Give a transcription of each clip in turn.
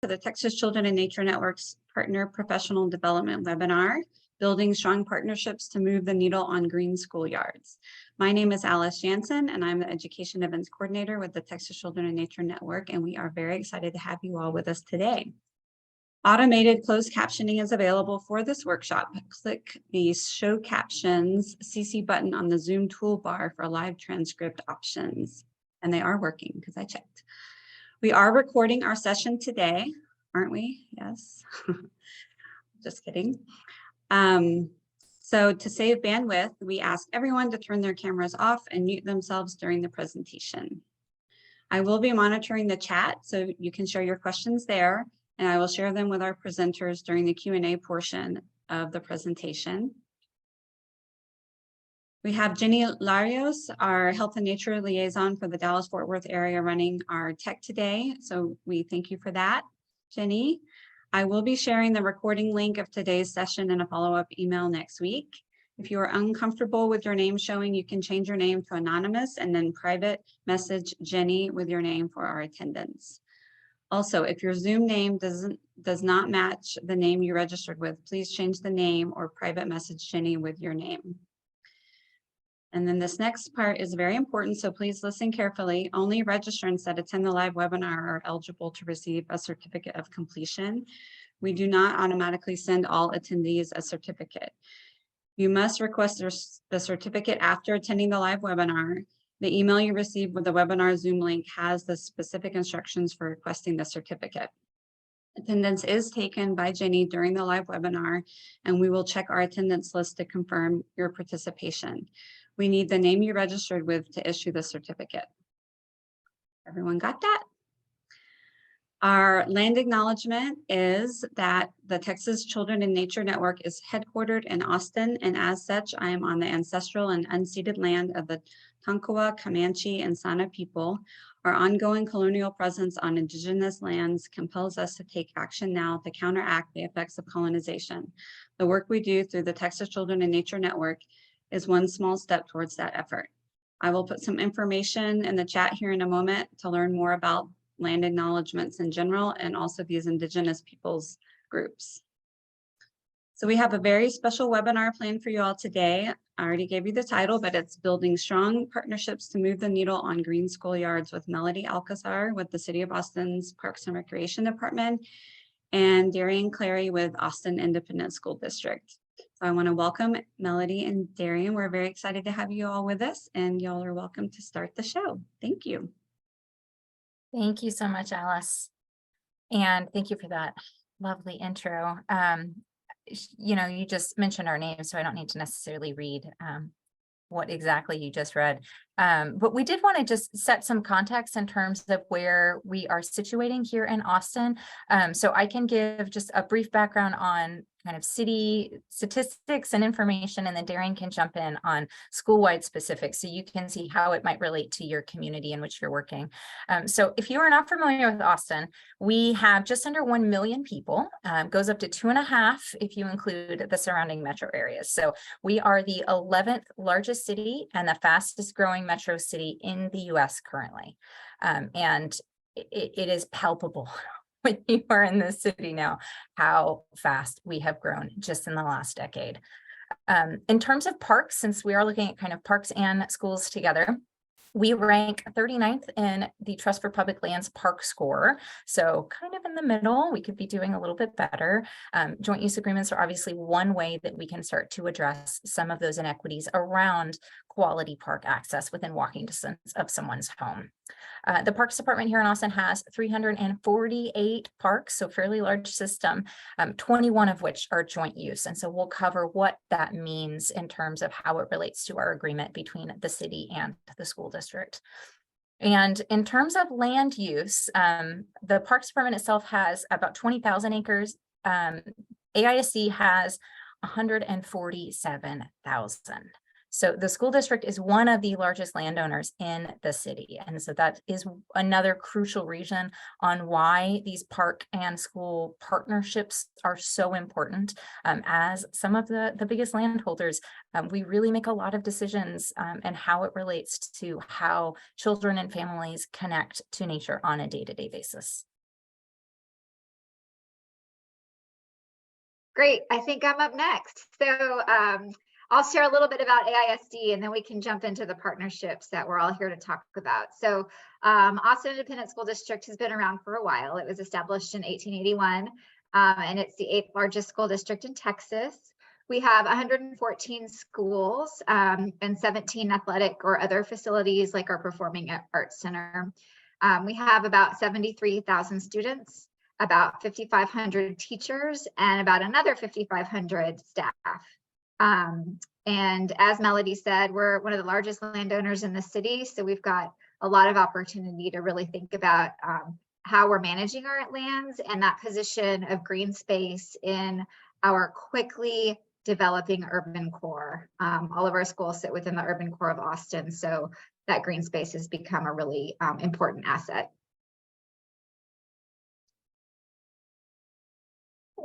to the Texas Children in Nature Network's Partner Professional Development webinar, Building Strong Partnerships to Move the Needle on Green Schoolyards. My name is Alice Jansen, and I'm the Education Events Coordinator with the Texas Children in Nature Network, and we are very excited to have you all with us today. Automated closed captioning is available for this workshop. Click the Show Captions CC button on the Zoom toolbar for live transcript options. And they are working because I checked. We are recording our session today, aren't we? Yes. Just kidding. So to save bandwidth, we ask everyone to turn their cameras off and mute themselves during the presentation. I will be monitoring the chat, so you can share your questions there, and I will share them with our presenters during the Q&A portion of the presentation. We have Jenny Larios, our Health and Nature Liaison for the Dallas-Fort Worth area, running our tech today. So we thank you for that, Jenny. I will be sharing the recording link of today's session in a follow-up email next week. If you are uncomfortable with your name showing, you can change your name to anonymous and then private message Jenny with your name for our attendance. Also, if your Zoom name does not match the name you registered with, please change the name or private message Jenny with your name. And then this next part is very important, so please listen carefully. Only registrants that attend the live webinar are eligible to receive a certificate of completion. We do not automatically send all attendees a certificate. You must request the certificate after attending the live webinar. The email you receive with the webinar Zoom link has the specific instructions for requesting the certificate. Attendance is taken by Jenny during the live webinar, and we will check our attendance list to confirm your participation. We need the name you registered with to issue the certificate. Everyone got that? Our land acknowledgement is that the Texas Children in Nature Network is headquartered in Austin, and as such, I am on the ancestral and unceded land of the Tonkawa, Comanche, and Sana people. Our ongoing colonial presence on indigenous lands compels us to take action now to counteract the effects of colonization. The work we do through the Texas Children in Nature Network is one small step towards that effort. I will put some information in the chat here in a moment to learn more about land acknowledgements in general and also these indigenous peoples groups. So we have a very special webinar planned for you all today. I already gave you the title, but it's Building Strong Partnerships to Move the Needle on Green Schoolyards with Melody Alcazar with the City of Austin's Parks and Recreation Department and Darian Clary with Austin Independent School District. So I want to welcome Melody and Darian. We're very excited to have you all with us, and y'all are welcome to start the show. Thank you. Thank you so much, Alice. And thank you for that lovely intro. You know, you just mentioned our name, so I don't need to necessarily read what exactly you just read. But we did want to just set some context in terms of where we are situating here in Austin. So I can give just a brief background on kind of city statistics and information, and then Darian can jump in on school-wide specifics so you can see how it might relate to your community in which you're working. So if you are not familiar with Austin, we have just under 1 million people, goes up to 2.5 if you include the surrounding metro areas. So we are the 11th largest city and the fastest growing metro city in the US currently. And it is palpable when you are in this city now, how fast we have grown just in the last decade. In terms of parks, since we are looking at kind of parks and schools together, we rank 39th in the Trust for Public Lands Park Score. So kind of in the middle, we could be doing a little bit better. Joint use agreements are obviously one way that we can start to address some of those inequities around quality park access within walking distance of someone's home. The Parks Department here in Austin has 348 parks, so fairly large system, 21 of which are joint use. And so we'll cover what that means in terms of how it relates to our agreement between the city and the school district. And in terms of land use, the Parks Department itself has about 20,000 acres. AISD has 147,000. So the school district is one of the largest landowners in the city. And so that is another crucial reason on why these park and school partnerships are so important. As some of the biggest landholders, we really make a lot of decisions and how it relates to how children and families connect to nature on a day-to-day basis. Great. I think I'm up next. So I'll share a little bit about AISD, and then we can jump into the partnerships that we're all here to talk about. So Austin Independent School District has been around for a while. It was established in 1881, and it's the 8th largest school district in Texas. We have 114 schools and 17 athletic or other facilities like our Performing Arts Center. We have about 73,000 students, about 5,500 teachers, and about another 5,500 staff. And as Melody said, we're one of the largest landowners in the city, so we've got a lot of opportunity to really think about how we're managing our lands and that position of green space in our quickly developing urban core. All of our schools sit within the urban core of Austin, so that green space has become a really important asset.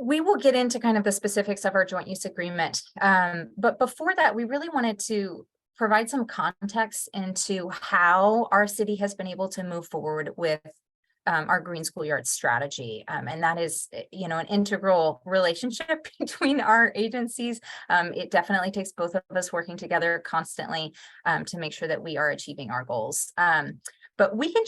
We will get into kind of the specifics of our joint use agreement. But before that, we really wanted to provide some context into how our city has been able to move forward with our Green Schoolyard strategy. And that is, an integral relationship between our agencies. It definitely takes both of us working together constantly to make sure that we are achieving our goals. But we can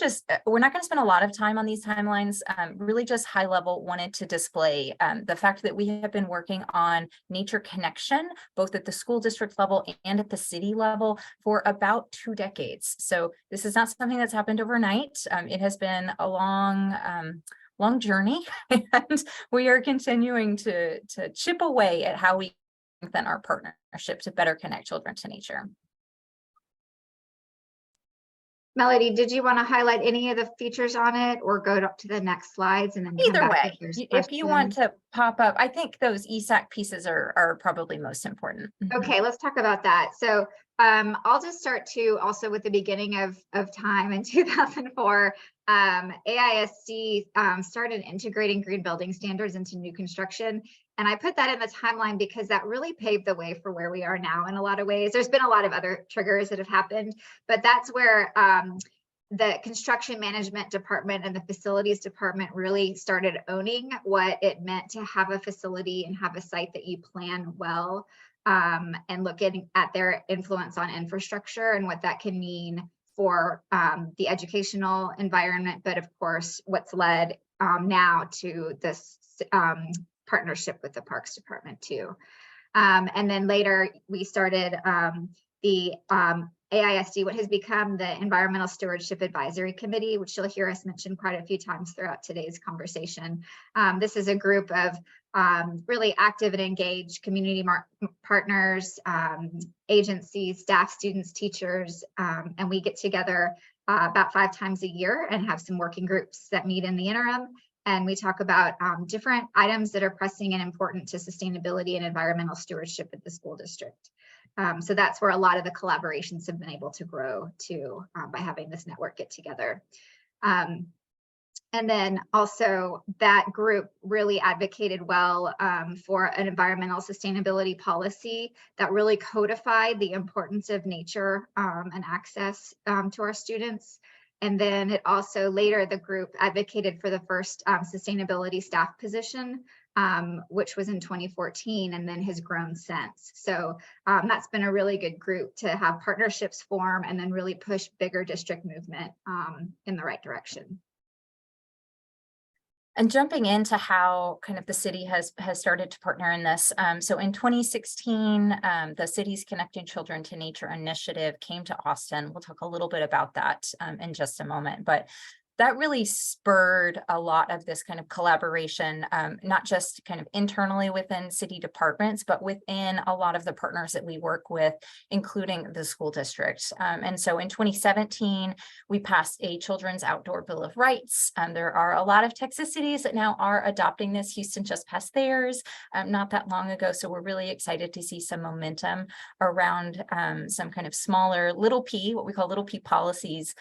we're not going to spend a lot of time on these timelines, really just high level wanted to display the fact that we have been working on nature connection, both at the school district level and at the city level for about 2 decades. So this is not something that's happened overnight. It has been a long journey, and we are continuing to chip away at how we strengthen our partnership to better connect children to nature. Melody, did you want to highlight any of the features on it or go to the next slides and then either way, if you want to pop up, I think those ESAC pieces are probably most important. Okay, let's talk about that. So I'll just start also with the beginning of time in 2004. AISD started integrating green building standards into new construction. And I put that in the timeline because that really paved the way for where we are now in a lot of ways. There's been a lot of other triggers that have happened, but that's where the construction management department and the facilities department really started owning what it meant to have a facility and have a site that you plan well, and looking at their influence on infrastructure and what that can mean for the educational environment, but of course, what's led now to this partnership with the Parks Department too. And then later we started the AISD, what has become the Environmental Stewardship Advisory Committee, which you'll hear us mention quite a few times throughout today's conversation. This is a group of really active and engaged community partners, agencies, staff, students, teachers, and we get together about 5 times a year and have some working groups that meet in the interim. And we talk about different items that are pressing and important to sustainability and environmental stewardship at the school district. So that's where a lot of the collaborations have been able to grow too, by having this network get together. And then also that group really advocated well for an environmental sustainability policy that really codified the importance of nature and access to our students. And then it also later the group advocated for the first sustainability staff position, which was in 2014 and then has grown since. So that's been a really good group to have partnerships form and then really push bigger district movement in the right direction. And jumping into how kind of the city has started to partner in this. So in 2016, the city's Connecting Children to Nature initiative came to Austin. We'll talk a little bit about that in just a moment, but that really spurred a lot of this kind of collaboration, not just kind of internally within city departments, but within a lot of the partners that we work with, including the school district. And so in 2017, we passed a Children's Outdoor Bill of Rights. There are a lot of Texas cities that now are adopting this. Houston just passed theirs not that long ago. So we're really excited to see some momentum around some kind of smaller little p, what we call little p policies,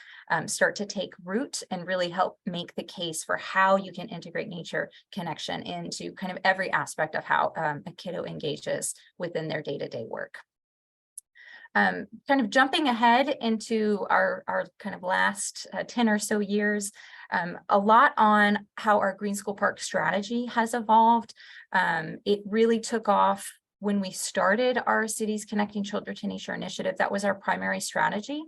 start to take root and really help make the case for how you can integrate nature connection into kind of every aspect of how a kiddo engages within their day-to-day work. Kind of jumping ahead into our kind of last 10 or so years, a lot on how our Green School Park strategy has evolved. It really took off when we started our Cities Connecting Children to Nature initiative. That was our primary strategy.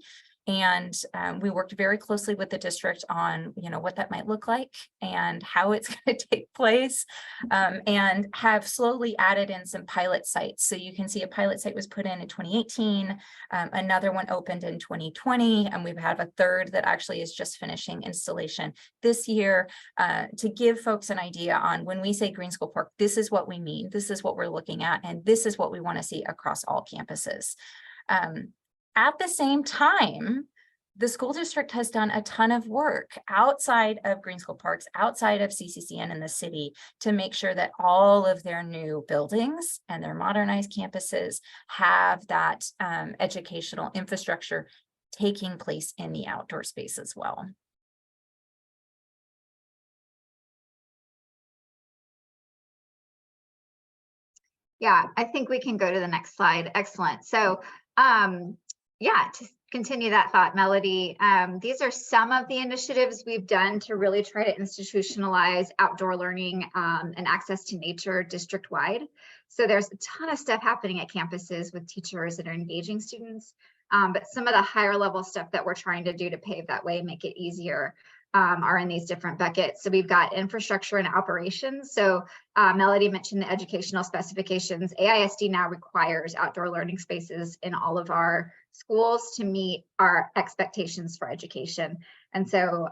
And we worked very closely with the district on, what that might look like and how it's going to take place, and have slowly added in some pilot sites. So you can see a pilot site was put in 2018, another one opened in 2020, and we've had a third that actually is just finishing installation this year, to give folks an idea on when we say Green School Park, this is what we mean, this is what we're looking at, and this is what we want to see across all campuses. At the same time, the school district has done a ton of work outside of Green School Parks, outside of CCCN in the city, to make sure that all of their new buildings and their modernized campuses have that educational infrastructure taking place in the outdoor space as well. Yeah, I think we can go to the next slide. Excellent. So, yeah, to continue that thought, Melody, these are some of the initiatives we've done to really try to institutionalize outdoor learning and access to nature district-wide. So there's a ton of stuff happening at campuses with teachers that are engaging students, but some of the higher level stuff that we're trying to do to pave that way, make it easier, are in these different buckets. So we've got infrastructure and operations. So Melody mentioned the educational specifications. AISD now requires outdoor learning spaces in all of our schools to meet our expectations for education. And so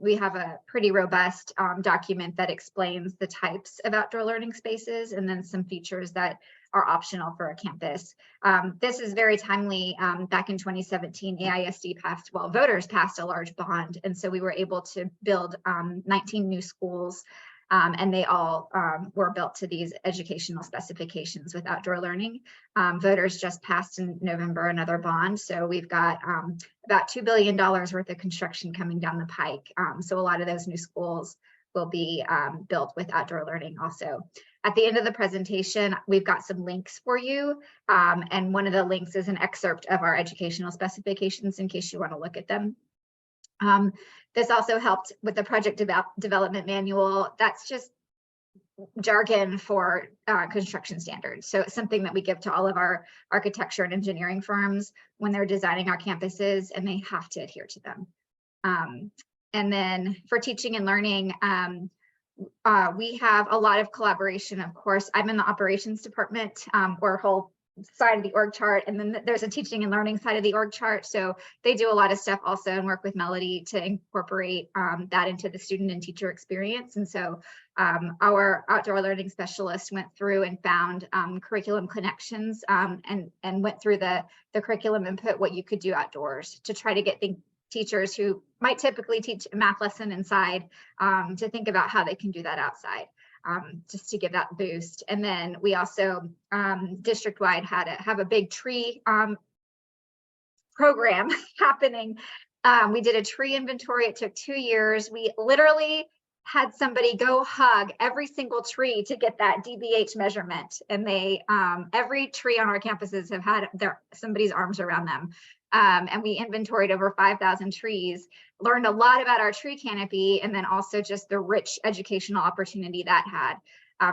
we have a pretty robust document that explains the types of outdoor learning spaces and then some features that are optional for a campus. This is very timely. Back in 2017, AISD passed, well, voters passed a large bond. And so we were able to build 19 new schools, and they all were built to these educational specifications with outdoor learning. Voters just passed in November another bond. So we've got about $2 billion worth of construction coming down the pike. So a lot of those new schools will be built with outdoor learning also. At the end of the presentation, we've got some links for you. And one of the links is an excerpt of our educational specifications in case you want to look at them. This also helped with the project development manual. That's just jargon for construction standards. So it's something that we give to all of our architecture and engineering firms when they're designing our campuses, and they have to adhere to them. And then for teaching and learning, we have a lot of collaboration. Of course, I'm in the operations department, or whole side of the org chart, and then there's a teaching and learning side of the org chart. So they do a lot of stuff also and work with Melody to incorporate that into the student and teacher experience. And so our outdoor learning specialist went through and found curriculum connections, and went through the curriculum and put what you could do outdoors to try to get teachers who might typically teach a math lesson inside to think about how they can do that outside. Just to give that boost. And then we also district-wide have a big tree program happening. We did a tree inventory. It took 2 years. We literally had somebody go hug every single tree to get that DBH measurement. And they every tree on our campuses have had somebody's arms around them. And we inventoried over 5,000 trees, learned a lot about our tree canopy, and then also just the rich educational opportunity that had.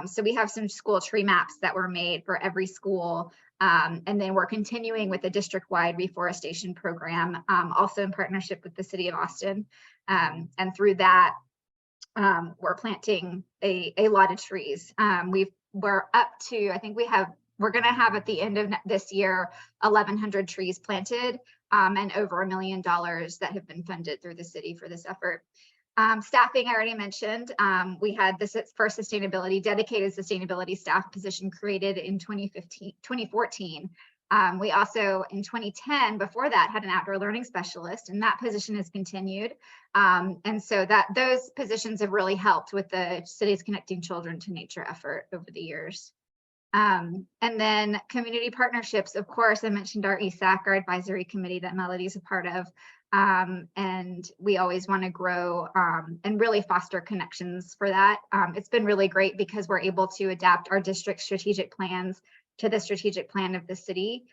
So we have some school tree maps that were made for every school. And then we're continuing with the district-wide reforestation program, also in partnership with the city of Austin. And through that, we're planting a lot of trees. We're up to, I think we're going to have at the end of this year 1,100 trees planted, and over $1 million that have been funded through the city for this effort. Staffing, I already mentioned. We had this first dedicated sustainability staff position created in 2014. We also, in 2010, before that, had an outdoor learning specialist, and that position has continued. And so those positions have really helped with the Cities Connecting Children to Nature effort over the years. And then community partnerships, of course, I mentioned our ESAC, our advisory committee that Melody is a part of. And we always want to grow and really foster connections for that. It's been really great because we're able to adapt our district strategic plans to the strategic plan of the city.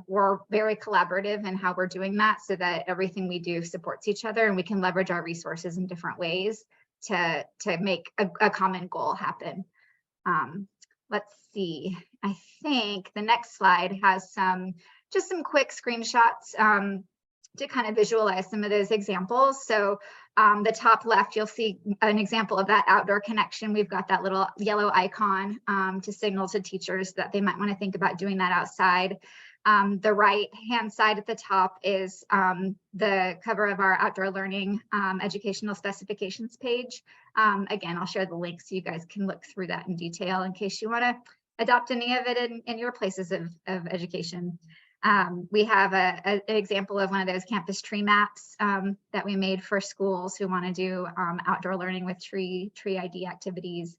We're very collaborative in how we're doing that so that everything we do supports each other and we can leverage our resources in different ways to make a common goal happen. Let's see, I think the next slide has just some quick screenshots to kind of visualize some of those examples. So the top left, you'll see an example of that outdoor connection. We've got that little yellow icon to signal to teachers that they might want to think about doing that outside. The right hand side at the top is the cover of our outdoor learning educational specifications page. Again, I'll share the link so you guys can look through that in detail in case you want to adopt any of it in your places of education. We have an example of one of those campus tree maps that we made for schools who want to do outdoor learning with tree ID activities.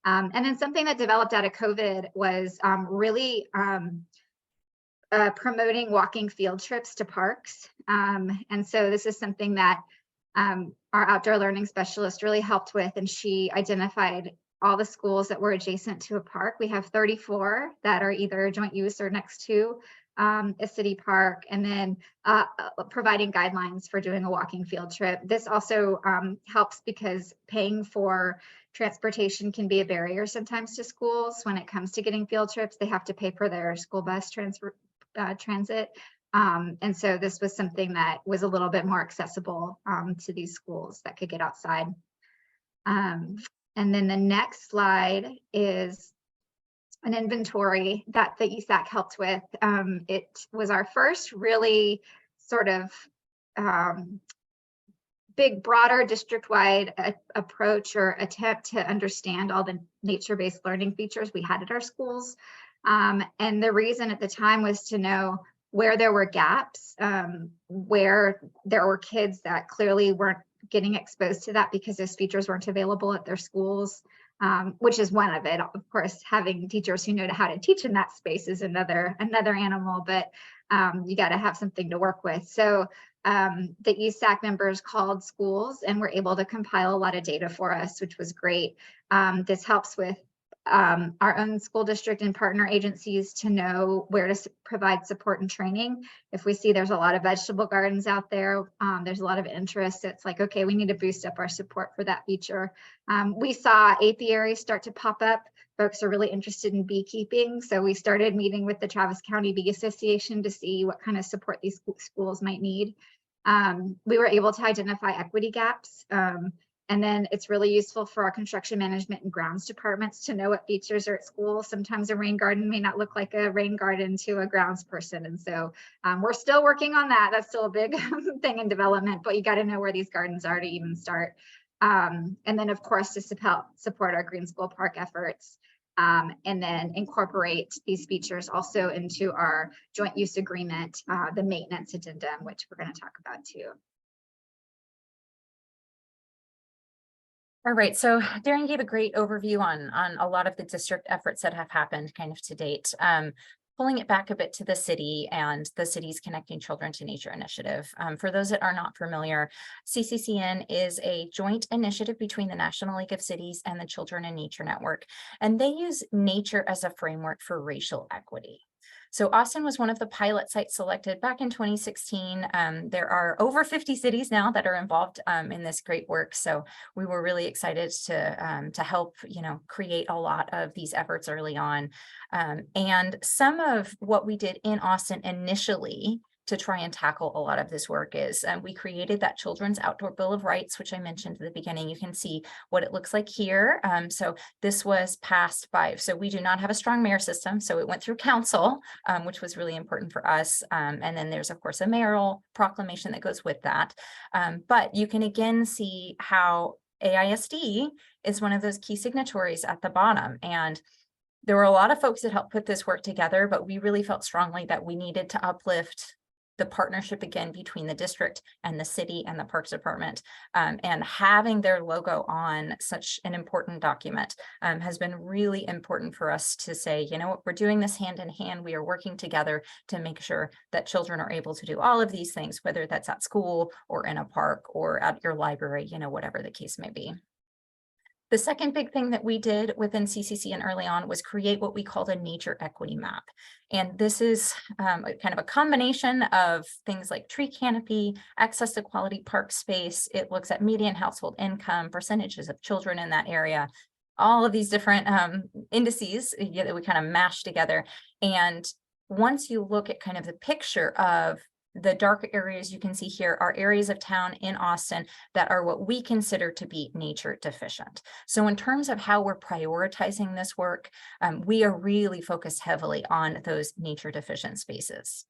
And then something that developed out of COVID was really promoting walking field trips to parks. And so this is something that our outdoor learning specialist really helped with, and she identified all the schools that were adjacent to a park. We have 34 that are either joint use or next to a city park, and then providing guidelines for doing a walking field trip. This also helps because paying for transportation can be a barrier sometimes to schools. When it comes to getting field trips, they have to pay for their school bus transit. And so this was something that was a little bit more accessible to these schools that could get outside. And then the next slide is an inventory that the ESAC helped with. It was our first really sort of big, broader district-wide approach or attempt to understand all the nature-based learning features we had at our schools. And the reason at the time was to know where there were gaps, where there were kids that clearly weren't getting exposed to that because those features weren't available at their schools, which is one of it. Of course, having teachers who know how to teach in that space is another animal, but you got to have something to work with. So the ESAC members called schools and were able to compile a lot of data for us, which was great. This helps with our own school district and partner agencies to know where to provide support and training. If we see there's a lot of vegetable gardens out there, there's a lot of interest, it's like, okay, we need to boost up our support for that feature. We saw apiaries start to pop up. Folks are really interested in beekeeping. So we started meeting with the Travis County Bee Association to see what kind of support these schools might need. We were able to identify equity gaps. And then it's really useful for our construction management and grounds departments to know what features are at school. Sometimes a rain garden may not look like a rain garden to a grounds person. And so we're still working on that. That's still a big thing in development, but you got to know where these gardens are to even start. And then of course, to support our Green School Park efforts. And then incorporate these features also into our joint use agreement, the maintenance addendum, which we're going to talk about too. All right, so Darren gave a great overview on a lot of the district efforts that have happened kind of to date. Pulling it back a bit to the city and the city's Connecting Children to Nature initiative. For those that are not familiar, CCCN is a joint initiative between the National League of Cities and the Children in Nature Network, and they use nature as a framework for racial equity. So Austin was one of the pilot sites selected back in 2016. There are over 50 cities now that are involved in this great work. So we were really excited to help, create a lot of these efforts early on. And some of what we did in Austin initially to try and tackle a lot of this work is we created that Children's Outdoor Bill of Rights, which I mentioned at the beginning. You can see what it looks like here. So this was passed by, so we do not have a strong mayor system. So it went through council, which was really important for us. And then there's, of course, a mayoral proclamation that goes with that. But you can again see how AISD is one of those key signatories at the bottom. And there were a lot of folks that helped put this work together, but we really felt strongly that we needed to uplift the partnership again between the district and the city and the Parks Department, and having their logo on such an important document has been really important for us to say, you know what, we're doing this hand in hand. We are working together to make sure that children are able to do all of these things, whether that's at school or in a park or at your library, whatever the case may be. The second big thing that we did within CCCN early on was create what we called a nature equity map. And this is kind of a combination of things like tree canopy, access to quality park space. It looks at median household income, percentages of children in that area. all of these different indices that we kind of mash together. And once you look at kind of the picture of the dark areas you can see here are areas of town in Austin that are what we consider to be nature deficient. So in terms of how we're prioritizing this work, we are really focused heavily on those nature deficient spaces.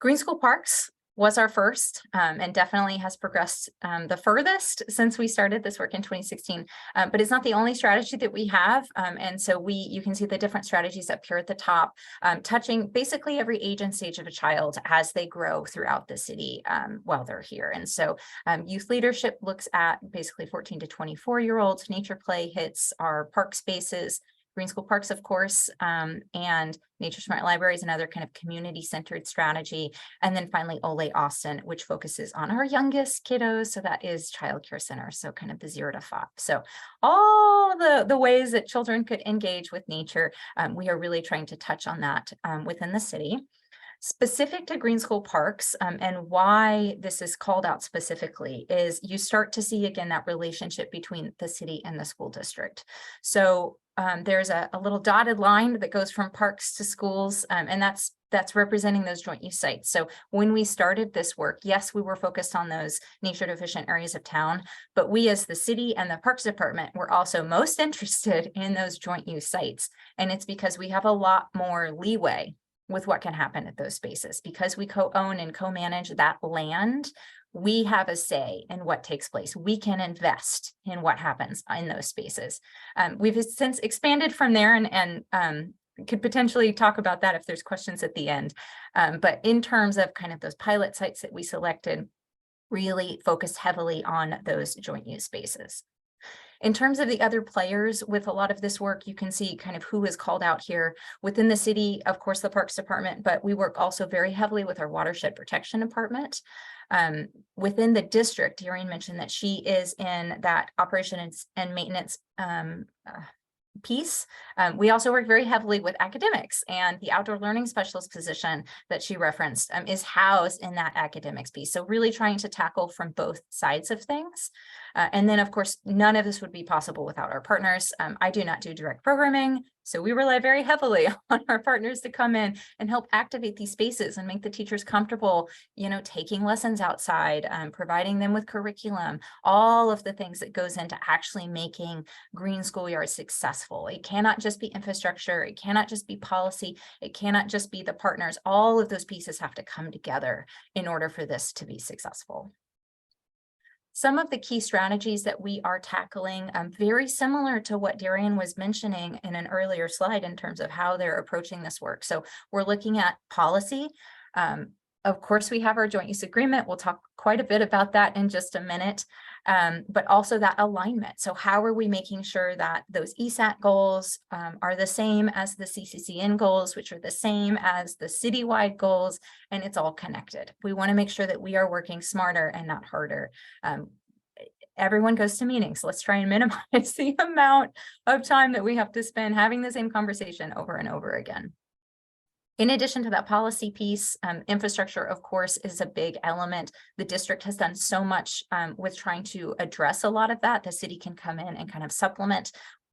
Green School Parks was our first and definitely has progressed the furthest since we started this work in 2016, but it's not the only strategy that we have. And so you can see the different strategies up here at the top, touching basically every age and stage of a child as they grow throughout the city while they're here. And so youth leadership looks at basically 14 to 24-year-olds. Nature play hits our park spaces, Green School Parks, of course, and Nature Smart Libraries, another kind of community-centered strategy. And then finally, Ole Austin, which focuses on our youngest kiddos. So that is Child Care Center, so kind of the 0 to 5. So all the ways that children could engage with nature, we are really trying to touch on that within the city. Specific to Green School Parks, and why this is called out specifically is you start to see again that relationship between the city and the school district. So there's a little dotted line that goes from parks to schools, and that's representing those joint use sites. So when we started this work, yes, we were focused on those nature deficient areas of town, but we as the city and the Parks Department were also most interested in those joint use sites. And it's because we have a lot more leeway with what can happen at those spaces. Because we co-own and co-manage that land, we have a say in what takes place. We can invest in what happens in those spaces. We've since expanded from there and could potentially talk about that if there's questions at the end. But in terms of kind of those pilot sites that we selected, really focused heavily on those joint use spaces. In terms of the other players with a lot of this work, you can see kind of who is called out here within the city, of course, the Parks Department, but we work also very heavily with our Watershed Protection Department. Within the district, Doreen mentioned that she is in that operations and maintenance piece. We also work very heavily with academics, and the outdoor learning specialist position that she referenced is housed in that academics piece. So really trying to tackle from both sides of things. And then of course, none of this would be possible without our partners. I do not do direct programming, so we rely very heavily on our partners to come in and help activate these spaces and make the teachers comfortable, taking lessons outside, providing them with curriculum, all of the things that goes into actually making Green Schoolyards successful. It cannot just be infrastructure. It cannot just be policy. It cannot just be the partners. All of those pieces have to come together in order for this to be successful. Some of the key strategies that we are tackling, very similar to what Darian was mentioning in an earlier slide in terms of how they're approaching this work. So we're looking at policy. Of course, we have our joint use agreement. We'll talk quite a bit about that in just a minute, but also that alignment. So how are we making sure that those ESAT goals are the same as the CCCN goals, which are the same as the citywide goals, and it's all connected. We want to make sure that we are working smarter and not harder. Everyone goes to meetings. Let's try and minimize the amount of time that we have to spend having the same conversation over and over again. In addition to that policy piece, infrastructure, of course, is a big element. The district has done so much with trying to address a lot of that. The city can come in and kind of supplement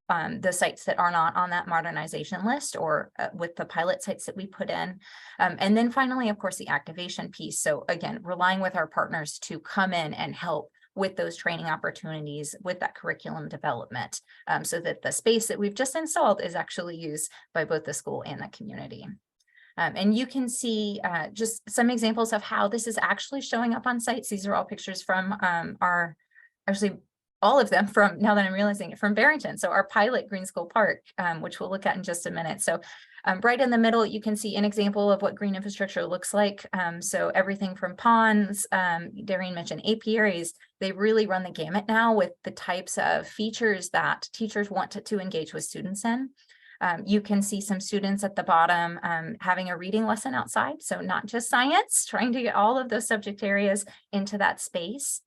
the sites that are not on that modernization list or with the pilot sites that we put in. And then finally, of course, the activation piece. So again, relying with our partners to come in and help with those training opportunities, with that curriculum development, so that the space that we've just installed is actually used by both the school and the community. And you can see just some examples of how this is actually showing up on sites. These are all pictures from actually all of them from, now that I'm realizing it, from Barrington. So our pilot Green School Park, which we'll look at in just a minute. So right in the middle, you can see an example of what green infrastructure looks like. So everything from ponds, Doreen mentioned apiaries, they really run the gamut now with the types of features that teachers want to engage with students in. You can see some students at the bottom having a reading lesson outside. So not just science, trying to get all of those subject areas into that space.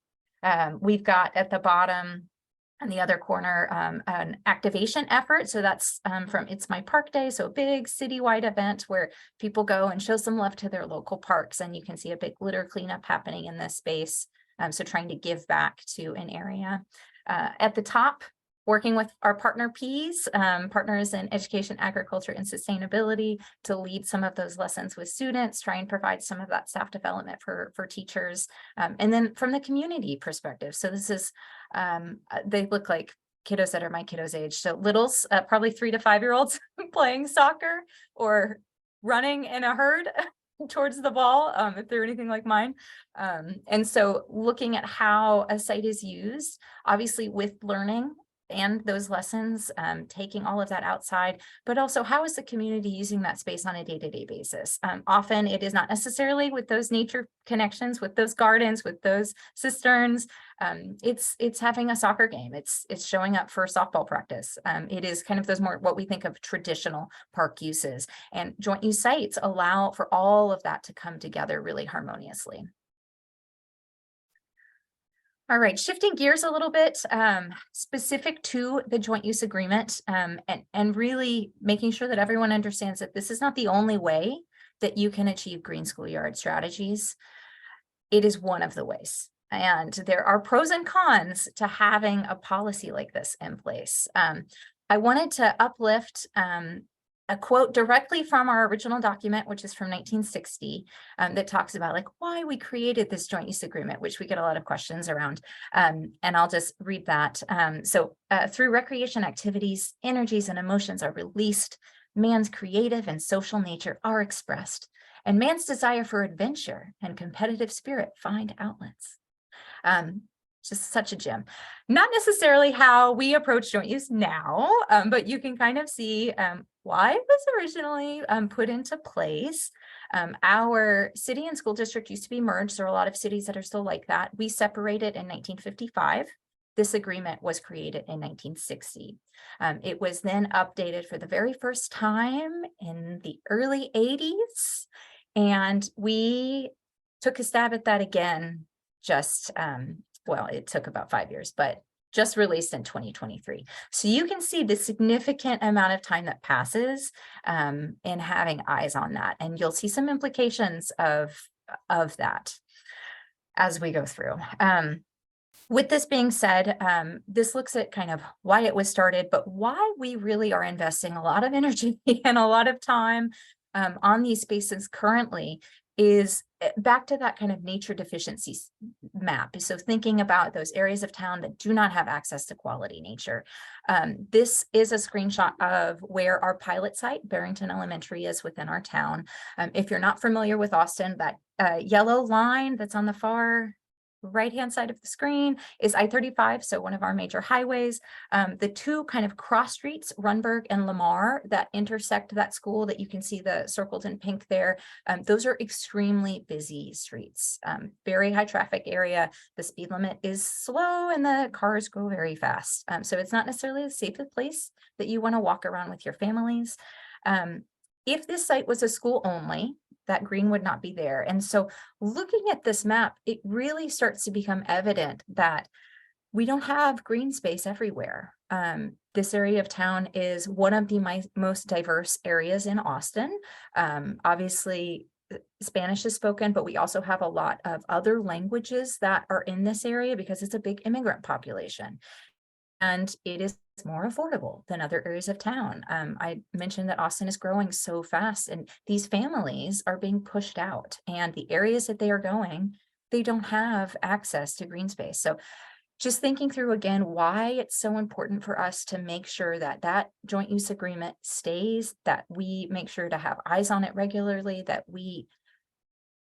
We've got at the bottom on the other corner an activation effort. So that's from It's My Park Day. So a big citywide event where people go and show some love to their local parks. And you can see a big litter cleanup happening in this space. So trying to give back to an area. At the top, working with our partner Ps, partners in education, agriculture, and sustainability, to lead some of those lessons with students, try and provide some of that staff development for teachers. And then from the community perspective, so this is, they look like kiddos that are my kiddos' age. So littles, probably 3 to 5 year olds playing soccer or running in a herd towards the ball, if they're anything like mine. And so looking at how a site is used, obviously with learning and those lessons, taking all of that outside, but also how is the community using that space on a day-to-day basis? Often it is not necessarily with those nature connections, with those gardens, with those cisterns. It's having a soccer game. It's showing up for softball practice. It is kind of those more what we think of traditional park uses, and joint use sites allow for all of that to come together really harmoniously. All right, shifting gears a little bit, specific to the joint use agreement, and really making sure that everyone understands that this is not the only way that you can achieve green schoolyard strategies. It is one of the ways. And there are pros and cons to having a policy like this in place. I wanted to uplift a quote directly from our original document, which is from 1960, that talks about like why we created this joint use agreement, which we get a lot of questions around. And I'll just read that. Through recreation activities, energies and emotions are released, man's creative and social nature are expressed, and man's desire for adventure and competitive spirit find outlets. Just such a gem. Not necessarily how we approach joint use now, but you can kind of see why it was originally put into place. Our city and school district used to be merged. There are a lot of cities that are still like that. We separated in 1955. This agreement was created in 1960. It was then updated for the very first time in the early 80s. And we took a stab at that again, just, well, it took about 5 years, but just released in 2023. So you can see the significant amount of time that passes in having eyes on that. And you'll see some implications of that as we go through. With this being said, this looks at kind of why it was started, but why we really are investing a lot of energy and a lot of time on these spaces currently is back to that kind of nature deficiencies map. So thinking about those areas of town that do not have access to quality nature. This is a screenshot of where our pilot site, Barrington Elementary, is within our town. If you're not familiar with Austin, that yellow line that's on the far right-hand side of the screen is I-35, so one of our major highways. The two kind of cross streets, Runberg and Lamar, that intersect that school that you can see the circled in pink there. Those are extremely busy streets, very high traffic area. The speed limit is slow and the cars go very fast. So it's not necessarily the safest place that you want to walk around with your families. If this site was a school only, that green would not be there. And so looking at this map, it really starts to become evident that we don't have green space everywhere. This area of town is one of the most diverse areas in Austin. Obviously, Spanish is spoken, but we also have a lot of other languages that are in this area because it's a big immigrant population. And it is more affordable than other areas of town. I mentioned that Austin is growing so fast and these families are being pushed out, and the areas that they are going, they don't have access to green space. So just thinking through again, why it's so important for us to make sure that that joint use agreement stays, that we make sure to have eyes on it regularly, that we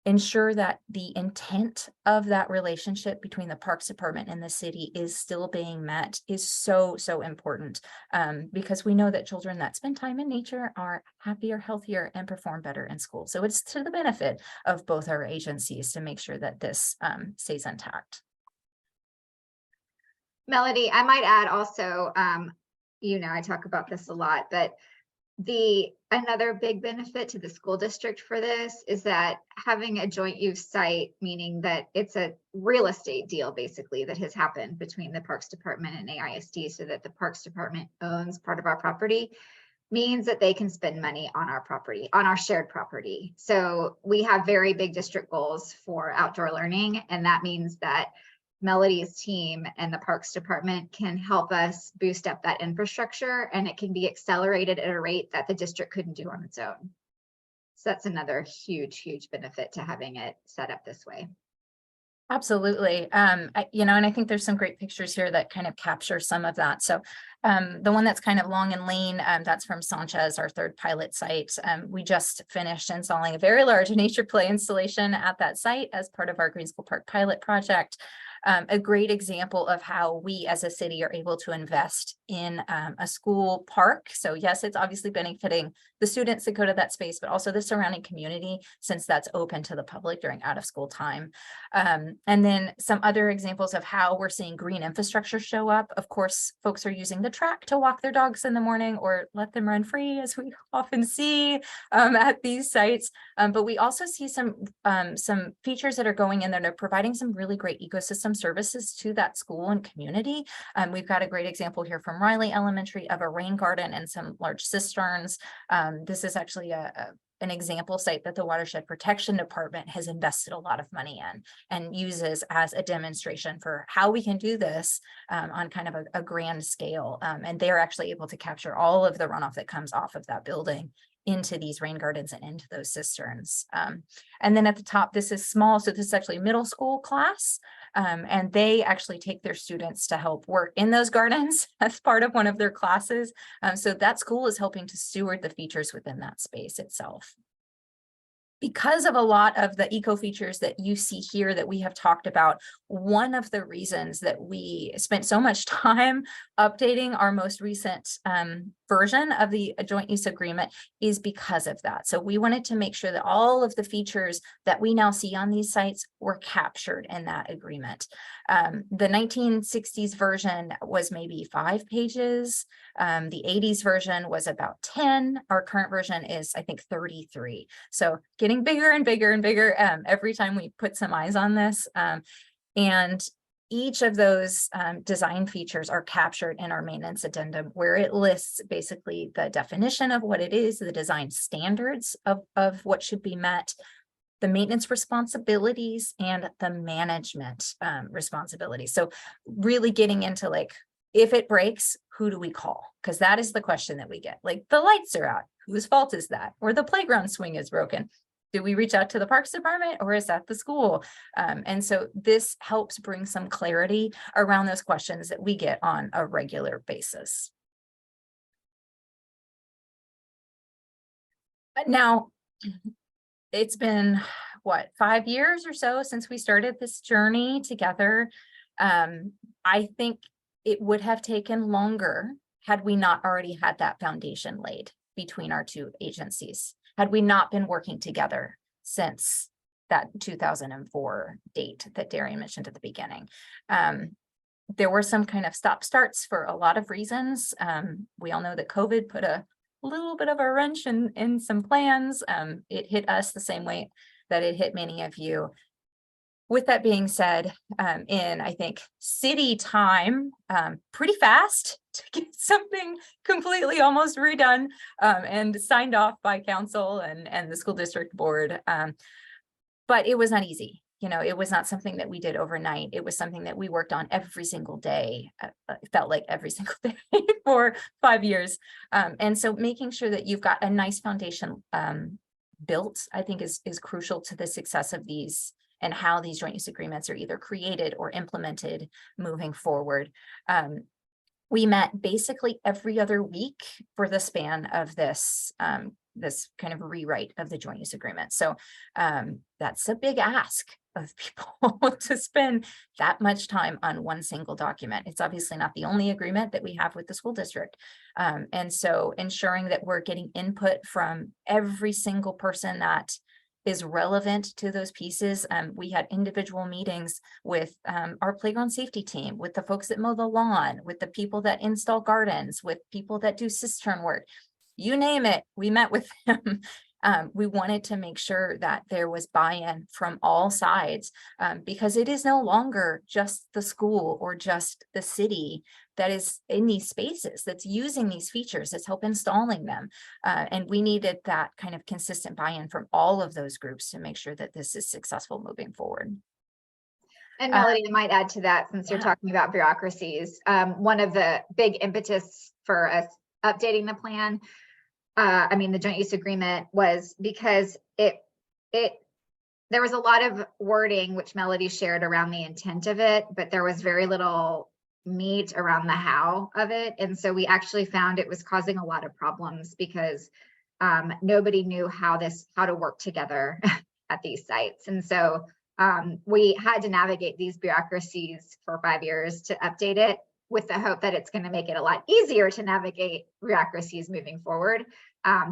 ensure that the intent of that relationship between the Parks Department and the city is still being met is so important, because we know that children that spend time in nature are happier, healthier, and perform better in school. So it's to the benefit of both our agencies to make sure that this stays intact. Melody, I might add also, I talk about this a lot, but another big benefit to the school district for this is that having a joint use site, meaning that it's a real estate deal basically that has happened between the Parks Department and AISD, so that the Parks Department owns part of our property, means that they can spend money on our property, on our shared property. So we have very big district goals for outdoor learning, and that means that Melody's team and the Parks Department can help us boost up that infrastructure, and it can be accelerated at a rate that the district couldn't do on its own. So that's another huge benefit to having it set up this way. Absolutely. And I think there's some great pictures here that kind of capture some of that. So the one that's kind of long and lean, that's from Sanchez, our third pilot site. We just finished installing a very large nature play installation at that site as part of our Green School Park pilot project. A great example of how we as a city are able to invest in a school park. So yes, it's obviously benefiting the students that go to that space, but also the surrounding community, since that's open to the public during out of school time. And then some other examples of how we're seeing green infrastructure show up. Of course, folks are using the track to walk their dogs in the morning or let them run free, as we often see at these sites. But we also see some features that are going in there. They're providing some really great ecosystem services to that school and community. We've got a great example here from Riley Elementary of a rain garden and some large cisterns. This is actually an example site that the Watershed Protection Department has invested a lot of money in and uses as a demonstration for how we can do this on kind of a grand scale. And they're actually able to capture all of the runoff that comes off of that building into these rain gardens and into those cisterns. And then at the top, this is small. So this is actually a middle school class. And they actually take their students to help work in those gardens as part of one of their classes. So that school is helping to steward the features within that space itself. Because of a lot of the eco features that you see here that we have talked about, one of the reasons that we spent so much time updating our most recent version of the joint use agreement is because of that. So we wanted to make sure that all of the features that we now see on these sites were captured in that agreement. The 1960s version was maybe 5 pages. The 80s version was about 10. Our current version is, I think, 33. So getting bigger and bigger and bigger every time we put some eyes on this. And each of those design features are captured in our maintenance addendum, where it lists basically the definition of what it is, the design standards of what should be met, the maintenance responsibilities, and the management responsibilities. So really getting into like, if it breaks, who do we call? Because that is the question that we get. Like, the lights are out, whose fault is that? Or the playground swing is broken. Do we reach out to the Parks Department, or is that the school? And so this helps bring some clarity around those questions that we get on a regular basis. Now, it's been, what, 5 years or so since we started this journey together. I think it would have taken longer had we not already had that foundation laid between our two agencies, had we not been working together since that 2004 date that Darian mentioned at the beginning. There were some kind of stop-starts for a lot of reasons. We all know that COVID put a little bit of a wrench in some plans. It hit us the same way that it hit many of you. With that being said, in, I think, city time, pretty fast to get something completely almost redone and signed off by council and the school district board. But it was not easy. You know, it was not something that we did overnight. It was something that we worked on every single day. It felt like every single day for 5 years. And so making sure that you've got a nice foundation built, I think is crucial to the success of these and how these joint use agreements are either created or implemented moving forward. We met basically every other week for the span of this this kind of rewrite of the joint use agreement. So that's a big ask of people to spend that much time on one single document. It's obviously not the only agreement that we have with the school district. And so ensuring that we're getting input from every single person that is relevant to those pieces. We had individual meetings with our playground safety team, with the folks that mow the lawn, with the people that install gardens, with people that do cistern work. You name it, we met with them. We wanted to make sure that there was buy-in from all sides because it is no longer just the school or just the city that is in these spaces, that's using these features, that's help installing them. And we needed that kind of consistent buy-in from all of those groups to make sure that this is successful moving forward. And Melody, I might add to that, since you're Yeah. talking about bureaucracies, one of the big impetus for us updating the plan, the joint use agreement, was because there was a lot of wording which Melody shared around the intent of it, but there was very little meat around the how of it. And so we actually found it was causing a lot of problems because nobody knew how to work together at these sites. And so we had to navigate these bureaucracies for 5 years to update it, with the hope that it's going to make it a lot easier to navigate bureaucracies moving forward,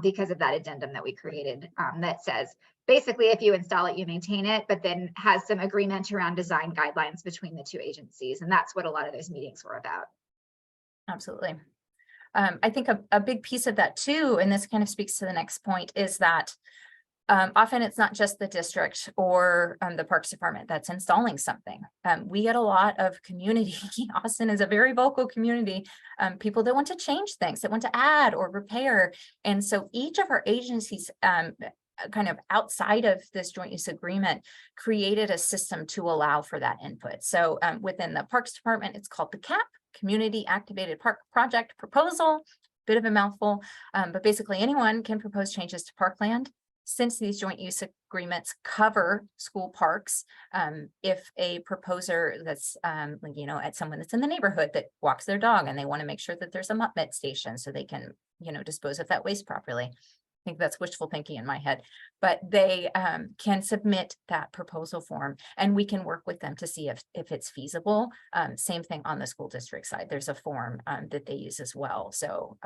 because of that addendum that we created, that says, basically, if you install it, you maintain it, but then has some agreement around design guidelines between the two agencies. And that's what a lot of those meetings were about. Absolutely. I think a big piece of that too, and this kind of speaks to the next point, is that often it's not just the district or the Parks Department that's installing something. We get a lot of community. Austin is a very vocal community. People that want to change things, that want to add or repair. And so each of our agencies, kind of outside of this joint use agreement, created a system to allow for that input. So within the Parks Department, it's called the CAP, Community Activated Park Project Proposal. Bit of a mouthful, but basically anyone can propose changes to parkland. Since these joint use agreements cover school parks, if a proposer that's, at someone that's in the neighborhood that walks their dog and they want to make sure that there's a mutt mitt station so they can, dispose of that waste properly. I think that's wishful thinking in my head, but they can submit that proposal form and we can work with them to see if it's feasible. Same thing on the school district side. There's a form that they use as well. So